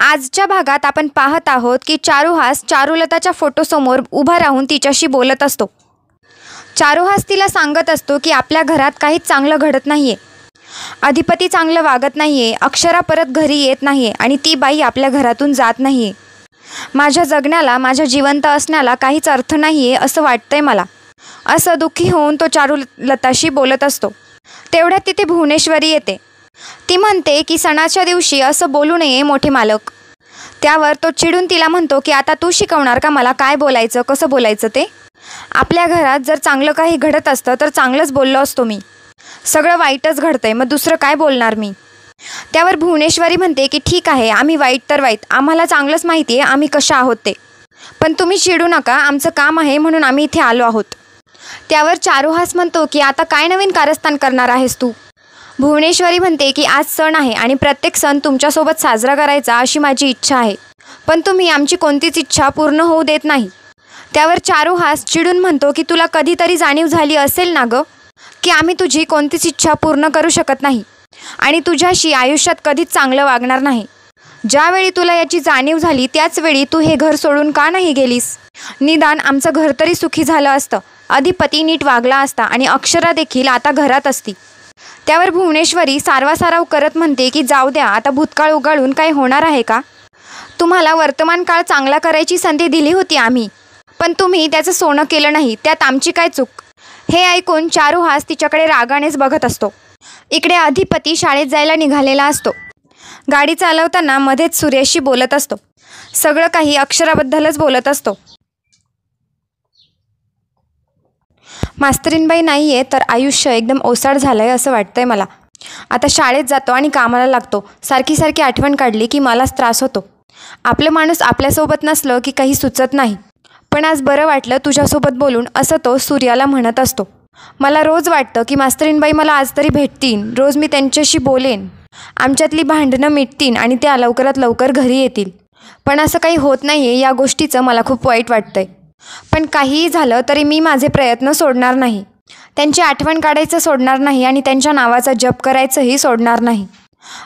आजच्या भागात आपण पाहत आहोत की चारुहास चारुलताच्या फोटोसमोर उभा राहून तिच्याशी बोलत असतो. चारुहास तिला सांगत असतो की आपल्या घरात काहीच चांगलं घडत नाहीये. अधिपती चांगलं वागत नाहीये, अक्षरा परत घरी येत नाहीये आणि ती बाई आपल्या घरातून जात नाहीये. माझ्या जगण्याला, माझ्या जिवंत असण्याला काहीच अर्थ नाहीये असं वाटतंय मला. असं दुःखी होऊन तो चारुलताशी बोलत असतो. तेवढ्यात तिथे भुवनेश्वरी येते. ती म्हणते की सणाच्या दिवशी असं बोलू नये मोठे मालक. त्यावर तो चिडून तिला म्हणतो की आता तू शिकवणार का मला काय बोलायचं, कसं बोलायचं ते? आपल्या घरात जर चांगलं काही घडत असतं तर चांगलंच बोललो असतो मी. सगळं वाईटच घडतंय, मग दुसरं काय बोलणार मी? त्यावर भुवनेश्वरी म्हणते की ठीक आहे, आम्ही वाईट तर वाईट, आम्हाला चांगलंच माहिती आहे आम्ही कशा आहोत ते. पण तुम्ही चिडू नका, आमचं काम आहे म्हणून आम्ही इथे आलो आहोत. त्यावर चारुहास म्हणतो की आता काय नवीन कारस्थान करणार आहेस तू? भुवनेश्वरी म्हणते की आज सण आहे आणि प्रत्येक सण तुमच्यासोबत साजरा करायचा अशी माझी इच्छा आहे, पण तुम्ही आमची कोणतीच इच्छा पूर्ण होऊ देत नाही. त्यावर चारुहास चिडून म्हणतो की तुला कधीतरी जाणीव झाली असेल ना गं की आम्ही तुझी कोणतीच इच्छा पूर्ण करू शकत नाही आणि तुझ्याशी आयुष्यात कधीच चांगलं वागणार नाही. ज्यावेळी तुला याची जाणीव झाली त्याच वेळी तू हे घर सोडून का नाही गेलीस? निदान आमचं घर तरी सुखी झालं असतं, अधिपती नीट वागला असता आणि अक्षरा देखील आता घरात असती. त्यावर भुवनेश्वरी सारवासारव करत म्हणते की जाऊ द्या, आता भूतकाळ उगाळून काय होणार आहे का? तुम्हाला वर्तमान काळ चांगला करायची संधी दिली होती आम्ही, पण तुम्ही त्याचं सोनं केलं नाही, त्यात आमची काय चूक? हे ऐकून चारुहास तिच्याकडे रागानेच बघत असतो. इकडे अधिपती शाळेत जायला निघालेला असतो. गाडी चालवताना मध्येच सूर्याशी बोलत असतो. सगळं काही अक्षराबद्दलच बोलत असतो. मास्तरीनबाई नाही आहे तर आयुष्य एकदम ओसाड झालं आहे असं वाटतंय मला. आता शाळेत जातो आणि कामाला लागतो. सारखी सारखी आठवण काढली की मलाच त्रास होतो. आपलं माणूस आपल्यासोबत नसलं की काही सुचत नाही. पण आज बरं वाटलं तुझ्यासोबत बोलून, असं तो सूर्याला म्हणत असतो. मला रोज वाटतं की मास्तरीनबाई मला आज तरी भेटतील, रोज मी त्यांच्याशी बोलेन, आमच्यातली भांडणं मिटतील आणि त्या लवकरात लवकर घरी येतील. पण असं काही होत नाही आहे, या गोष्टीचं मला खूप वाईट वाटतंय. पण काहीही झालं तरी मी माझे प्रयत्न सोडणार नाही. त्यांची आठवण काढायचं सोडणार नाही आणि त्यांच्या नावाचा जप करायचंही सोडणार नाही.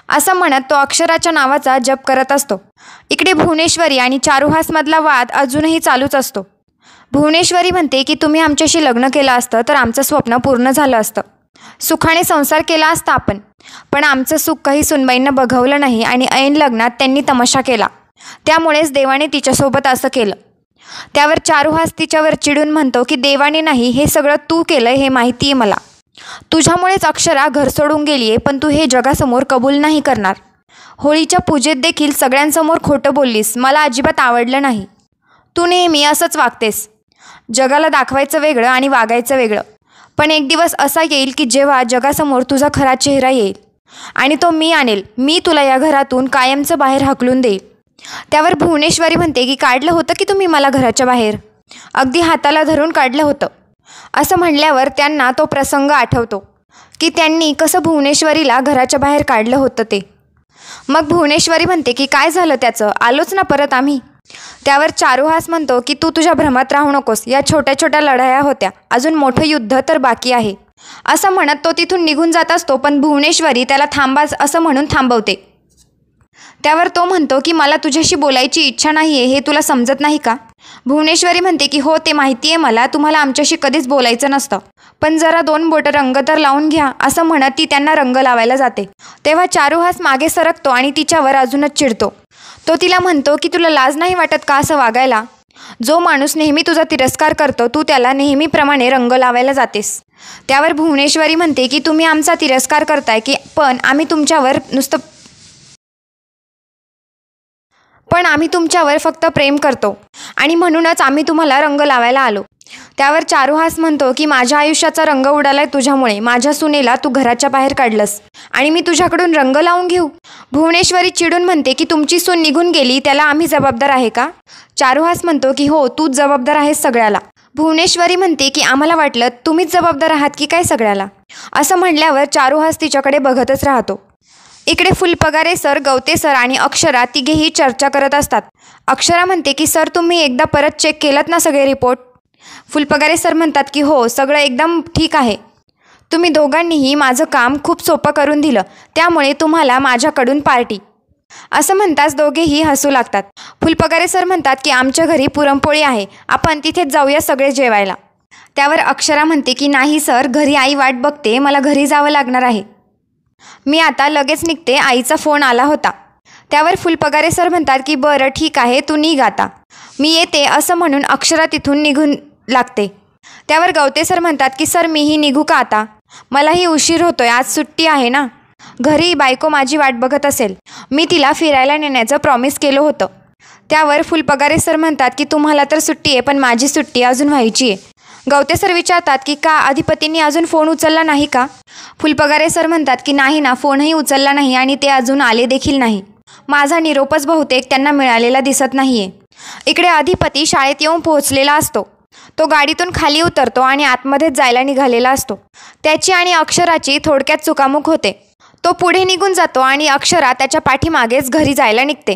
असं म्हणत तो अक्षराच्या नावाचा जप करत असतो. इकडे भुवनेश्वरी आणि चारुहासमधला वाद अजूनही चालूच असतो. भुवनेश्वरी म्हणते की तुम्ही आमच्याशी लग्न केलं असतं तर आमचं स्वप्न पूर्ण झालं असतं, सुखाने संसार केला असता आपण. पण आमचं सुख काही सुनबाईंना बघवलं नाही आणि ऐन लग्नात त्यांनी तमाशा केला, त्यामुळेच देवाने तिच्यासोबत असं केलं. त्यावर चारुहास तिच्यावर चिडून म्हणतो की देवाने नाही, हे सगळं तू केलं हे माहिती आहे मला. तुझ्यामुळेच अक्षरा घर सोडून गेली आहे, पण तू हे जगासमोर कबूल नाही करणार. होळीच्या पूजेत देखील सगळ्यांसमोर खोटं बोललीस, मला अजिबात आवडलं नाही. तू नेहमी असंच वागतेस, जगाला दाखवायचं वेगळं आणि वागायचं वेगळं. पण एक दिवस असा येईल की जेव्हा जगासमोर तुझा खरा चेहरा येईल आणि तो मी आणेल. मी तुला या घरातून कायमचं बाहेर हाकलून देईल. त्यावर भुवनेश्वरी म्हणते की काढलं होतं की तुम्ही मला घराच्या बाहेर, अगदी हाताला धरून काढलं होतं. असं म्हणल्यावर त्यांना तो प्रसंग आठवतो की त्यांनी कसं भुवनेश्वरीला घराच्या बाहेर काढलं होतं ते. मग भुवनेश्वरी म्हणते की काय झालं त्याचं, आलोच ना परत आम्ही. त्यावर चारुहास म्हणतो की तू तुझ्या भ्रमात राहू नकोस, या छोट्या छोट्या लढाया होत्या, अजून मोठं युद्ध तर बाकी आहे. असं म्हणत तो तिथून निघून जात असतो, पण भुवनेश्वरी त्याला थांबाच असं म्हणून थांबवते. त्यावर तो म्हणतो की मला तुझ्याशी बोलायची इच्छा नाही आहे, हे तुला समजत नाही का? भुवनेश्वरी म्हणते की हो ते माहिती आहे मला, तुम्हाला आमच्याशी कधीच बोलायचं नसतं, पण जरा 2 बोटं रंग तर लावून घ्या. असं म्हणत ती त्यांना रंग लावायला जाते. तेव्हा चारुहास मागे सरकतो आणि तिच्यावर अजूनच चिडतो. तो तिला म्हणतो की तुला लाज नाही वाटत का असं वागायला? जो माणूस नेहमी तुझा तिरस्कार करतो तू त्याला नेहमीप्रमाणे रंग लावायला जातेस. त्यावर भुवनेश्वरी म्हणते की तुम्ही आमचा तिरस्कार करताय की आम्ही तुमच्यावर फक्त प्रेम करतो आणि म्हणूनच आम्ही तुम्हाला रंग लावायला आलो. त्यावर चारुहास म्हणतो की माझ्या आयुष्याचा रंग उडालाय तुझ्यामुळे. माझ्या सुनेला तू घराच्या बाहेर काढलंस आणि मी तुझ्याकडून रंग लावून घेऊ? भुवनेश्वरी चिडून म्हणते की तुमची सून निघून गेली त्याला आम्ही जबाबदार आहे का? चारुहास म्हणतो की हो तूच जबाबदार आहेस सगळ्याला. भुवनेश्वरी म्हणते की आम्हाला वाटलं तुम्हीच जबाबदार आहात की काय सगळ्याला. असं म्हणल्यावर चारुहास तिच्याकडे बघतच राहतो. इकडे फुलपगारे सर, गवते सर आणि अक्षरा तिघेही चर्चा करत असतात. अक्षरा म्हणते की सर तुम्ही एकदा परत चेक केलात ना सगळे रिपोर्ट? फुलपगारे सर म्हणतात की हो सगळं एकदम ठीक आहे. तुम्ही दोघांनीही माझं काम खूप सोपं करून दिलं, त्यामुळे तुम्हाला माझ्याकडून पार्टी. असं म्हणताच दोघेही हसू लागतात. फुलपगारे सर म्हणतात की आमच्या घरी पुरणपोळी आहे, आपण तिथेच जाऊया सगळे जेवायला. त्यावर अक्षरा म्हणते की नाही सर, घरी आई वाट बघते, मला घरी जावं लागणार आहे. मी आता लगेच निघते, आईचा फोन आला होता. त्यावर फुलपगारे सर म्हणतात की बरं ठीक आहे, तू निघ आता, मी येते. असं म्हणून अक्षरा तिथून निघून लागते. त्यावर गवते सर म्हणतात की सर मीही निघू का आता, मलाही उशीर होतोय, आज सुट्टी आहे ना. घरी बायको माझी वाट बघत असेल, मी तिला फिरायला नेण्याचं प्रॉमिस केलं होतं. त्यावर फुलपगारे सर म्हणतात की तुम्हाला तर सुट्टी आहे, पण माझी सुट्टी अजून व्हायची आहे. गवते सर विचारतात की का अधिपतींनी अजून फोन उचलला नाही का. फुलपगारे सर म्हणतात की नाही ना, फोनही उचलला नाही आणि ते अजून आले देखील नाही. माझा निरोपच बहुतेक त्यांना मिळालेला दिसत नाही आहे. इकडे अधिपती शाळेत येऊन पोहोचलेला असतो. तो गाडीतून खाली उतरतो आणि आतमध्येच जायला निघालेला असतो. त्याची आणि अक्षराची थोडक्यात चुकामुक होते. तो पुढे निघून जातो आणि अक्षरा त्याच्या पाठीमागेच घरी जायला निघते.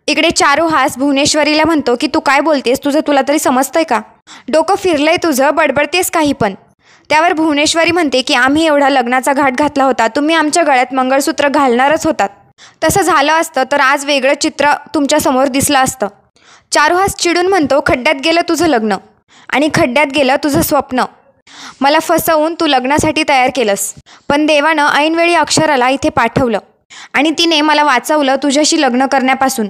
इकडे चारुहास भुवनेश्वरीला म्हणतो की तू काय बोलतेस, तुला तरी समजतंय का, डोकं फिरलंय तुझं, बडबडतेस काही पण. त्यावर भुवनेश्वरी म्हणते की आम्ही एवढा लग्नाचा घाट घातला होता, तुम्ही आमच्या गळ्यात मंगळसूत्र घालणारच होतात. तसं झालं असतं तर आज वेगळं चित्र तुमच्यासमोर दिसलं असतं. चारुहास चिडून म्हणतो खड्ड्यात गेलं तुझं लग्न आणि खड्ड्यात गेलं तुझं स्वप्न. मला फसवून तू लग्नासाठी तयार केलंस, पण देवानं ऐनवेळी अक्षराला इथे पाठवलं आणि तिने मला वाचवलं तुझ्याशी लग्न करण्यापासून.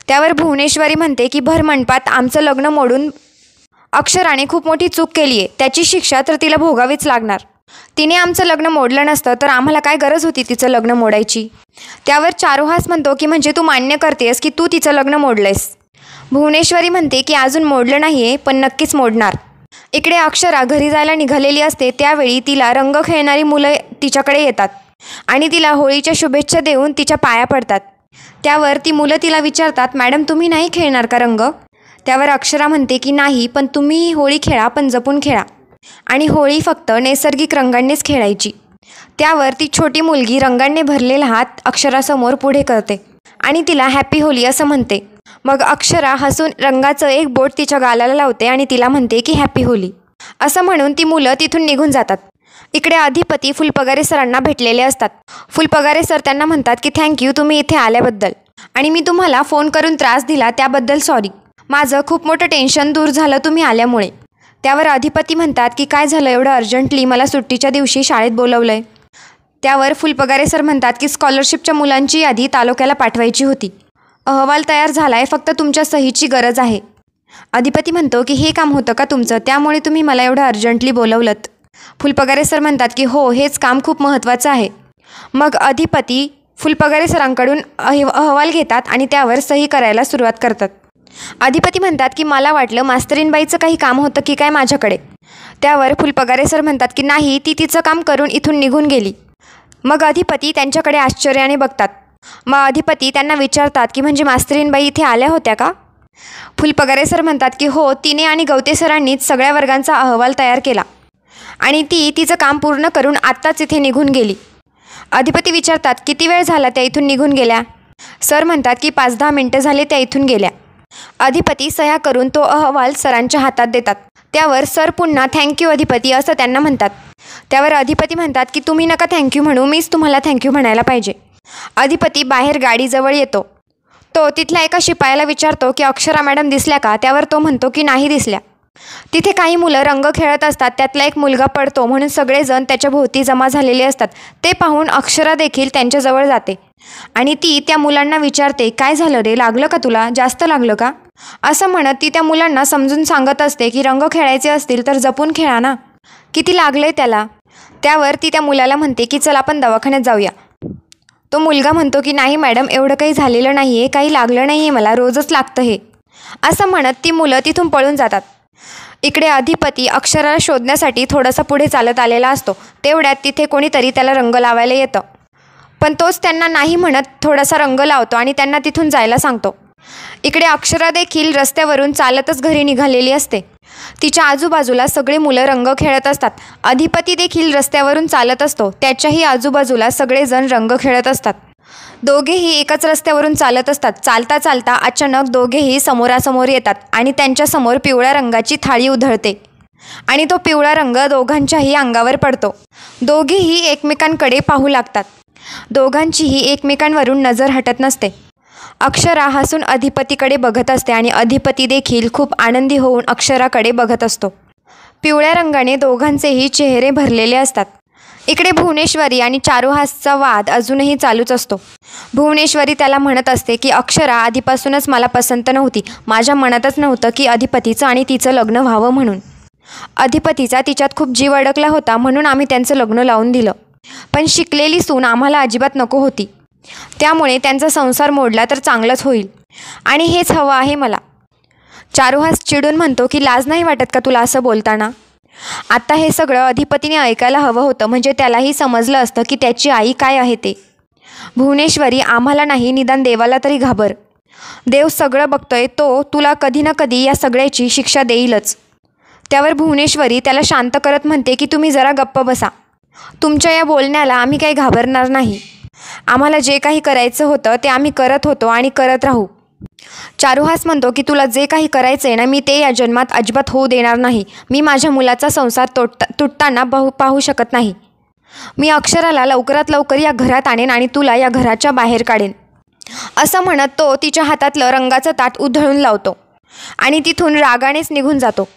त्यावर भुवनेश्वरी म्हणते की भर मंडपात आमचं लग्न मोडून अक्षराने खूप मोठी चूक केली आहे, त्याची शिक्षा तर तिला भोगावीच लागणार. तिने आमचं लग्न मोडलं नसतं तर आम्हाला काय गरज होती तिचं लग्न मोडायची. त्यावर चारुहास म्हणतो की म्हणजे तू मान्य करतेस की तू तिचं लग्न मोडलंयस. भुवनेश्वरी म्हणते की अजून मोडलं नाही आहे, पण नक्कीच मोडणार. इकडे अक्षरा घरी जायला निघालेली असते. त्यावेळी तिला रंग खेळणारी मुलं तिच्याकडे येतात आणि तिला होळीच्या शुभेच्छा देऊन तिच्या पाया पडतात. त्यावर ती मुलं तिला विचारतात मॅडम तुम्ही नाही खेळणार का रंग. त्यावर अक्षरा म्हणते की नाही, पण तुम्ही होळी खेळा, पण जपून खेळा आणि होळी फक्त नैसर्गिक रंगांनीच खेळायची. त्यावर ती छोटी मुलगी रंगांनी भरलेला हात अक्षरासमोर पुढे करते आणि तिला हॅपी होली असं म्हणते. मग अक्षरा हसून रंगाचं एक बोट तिच्या गालाला लावते आणि तिला म्हणते की हॅपी होली. असं म्हणून ती मुलं तिथून निघून जातात. इकडे अधिपती फुलपगारे सरांना भेटलेले असतात. फुलपगारे सर त्यांना म्हणतात की थँक्यू तुम्ही इथे आल्याबद्दल आणि मी तुम्हाला फोन करून त्रास दिला त्याबद्दल सॉरी. माझं खूप मोठं टेन्शन दूर झालं तुम्ही आल्यामुळे. त्यावर अधिपती म्हणतात की काय झालं एवढं अर्जंटली, मला सुट्टीच्या दिवशी शाळेत बोलवलं आहे. त्यावर फुलपगारे सर म्हणतात की स्कॉलरशिपच्या मुलांची यादी तालुक्याला पाठवायची होती, अहवाल तयार झाला आहे, फक्त तुमच्या सहीची गरज आहे. अधिपती म्हणतो की हे काम होतं का तुमचं, त्यामुळे तुम्ही मला एवढं अर्जंटली बोलवलंत. फुलपगारे सर म्हणतात की हो, हेच काम खूप महत्त्वाचं आहे. मग अधिपती फुलपगारे सरांकडून अहवाल घेतात आणि त्यावर सही करायला सुरुवात करतात. अधिपती म्हणतात की मला वाटलं मास्तरीनबाईचं काही काम होतं की काय माझ्याकडे. त्यावर फुलपगारे सर म्हणतात की नाही, ती तिचं काम करून इथून निघून गेली. मग अधिपती त्यांच्याकडे आश्चर्याने बघतात. मग अधिपती त्यांना विचारतात की म्हणजे मास्तरीनबाई इथे आल्या होत्या का. फुलपगारे सर म्हणतात की हो, तिने आणि गवते सरांनीच सगळ्या वर्गांचा अहवाल तयार केला आणि ती तिचं काम पूर्ण करून आत्ताच इथे निघून गेली. अधिपती विचारतात किती वेळ झाला त्या इथून निघून गेल्या. सर म्हणतात की 5-10 मिनटं झाले त्या इथून गेल्या. अधिपती सह्या करून तो अहवाल सरांच्या हातात देतात. त्यावर सर पुन्हा थँक्यू अधिपती असं त्यांना म्हणतात. त्यावर अधिपती म्हणतात की तुम्ही नका थँक्यू म्हणू, मीच तुम्हाला थँक्यू म्हणायला पाहिजे. अधिपती बाहेर गाडीजवळ येतो. तो तिथल्या एका शिपायाला विचारतो की अक्षरा मॅडम दिसल्या का. त्यावर तो म्हणतो की नाही दिसल्या. तिथे काही मुलं रंग खेळत असतात, त्यातला एक मुलगा पडतो म्हणून सगळेजण त्याच्या भोवती जमा झालेले असतात. ते पाहून अक्षरा देखील त्यांच्याजवळ जाते आणि ती त्या मुलांना विचारते काय झालं रे, लागलं का तुला, जास्त लागलं का. असं म्हणत ती त्या मुलांना समजून सांगत असते की रंग खेळायचे असतील तर जपून खेळा ना, किती लागलंय त्याला. त्यावर ती त्या मुलाला म्हणते की चल आपण दवाखान्यात जाऊया. तो मुलगा म्हणतो की नाही मॅडम, एवढं काही झालेलं नाही आहे, काही लागलं नाही आहे मला, रोजच लागतं हे. असं म्हणत ती मुलं तिथून पळून जातात. इकडे अधिपती अक्षराला शोधण्यासाठी थोडासा पुढे चालत आलेला असतो. तेवढ्यात तिथे कोणीतरी त्याला रंग लावायला येतं, पण तोच त्यांना नाही म्हणत थोडासा रंग लावतो आणि त्यांना तिथून जायला सांगतो. इकडे अक्षरा देखील रस्त्यावरून चालतच घरी निघालेली असते. तिच्या आजूबाजूला सगळे मुलं रंग खेळत असतात. अधिपती देखील रस्त्यावरून चालत असतो. त्याच्याही आजूबाजूला सगळेजण रंग खेळत असतात. दोघेही एकाच रस्त्यावरून चालत असतात. चालता चालता अचानक दोघेही समोरासमोर येतात आणि त्यांच्यासमोर पिवळ्या रंगाची थाळी उधळते आणि तो पिवळा रंग दोघांच्याही अंगावर पडतो. दोघेही एकमेकांकडे पाहू लागतात. दोघांचीही एकमेकांवरून नजर हटत नसते. अक्षरा हसून अधिपतीकडे बघत असते आणि अधिपती देखील खूप आनंदी होऊन अक्षराकडे बघत असतो. पिवळ्या रंगाने दोघांचेही चेहरे भरलेले असतात. इकडे भुवनेश्वरी आणि चारुहासचा वाद अजूनही चालूच असतो. भुवनेश्वरी त्याला म्हणत असते की अक्षरा आधीपासूनच मला पसंत नव्हती. माझ्या मनातच नव्हतं की अधिपतीचं आणि तिचं लग्न व्हावं म्हणून. अधिपतीचा तिच्यात खूप जीव अडकला होता म्हणून आम्ही त्यांचं लग्न लावून दिलं. पण शिकलेली सून आम्हाला अजिबात नको होती. त्यामुळे त्यांचा संसार मोडला तर चांगलंच होईल आणि हेच हवं आहे मला. चारुहास चिडून म्हणतो की लाज नाही वाटत का तुला असं बोलताना? आत्ता हे सगळं अधिपतीने ऐकायला हवं होतं, म्हणजे त्यालाही समजलं असतं की त्याची आई काय आहे ते. भुवनेश्वरी, आम्हाला नाही, निदान देवाला तरी घाबर. देव सगळं बघतोय, तो तुला कधी ना कधी या सगळ्याची शिक्षा देईलच. त्यावर भुवनेश्वरी त्याला शांत करत म्हणते की तुम्ही जरा गप्प बसा. तुमच्या या बोलण्याला आम्ही काही घाबरणार नाही. आम्हाला जे काही करायचं होतं ते आम्ही करत होतो आणि करत राहू. चारुहास म्हणतो की तुला जे काही करायचं आहे ना, मी ते या जन्मात अजिबात होऊ देणार नाही. मी माझ्या मुलाचा संसार तुटताना पाहू शकत नाही. मी अक्षराला लवकरात लवकर या घरात आणेन आणि तुला या घराच्या बाहेर काढेन. असं म्हणत तो तिच्या हातातलं रंगाचं ताट उधळून लावतो आणि तिथून रागानेच निघून जातो.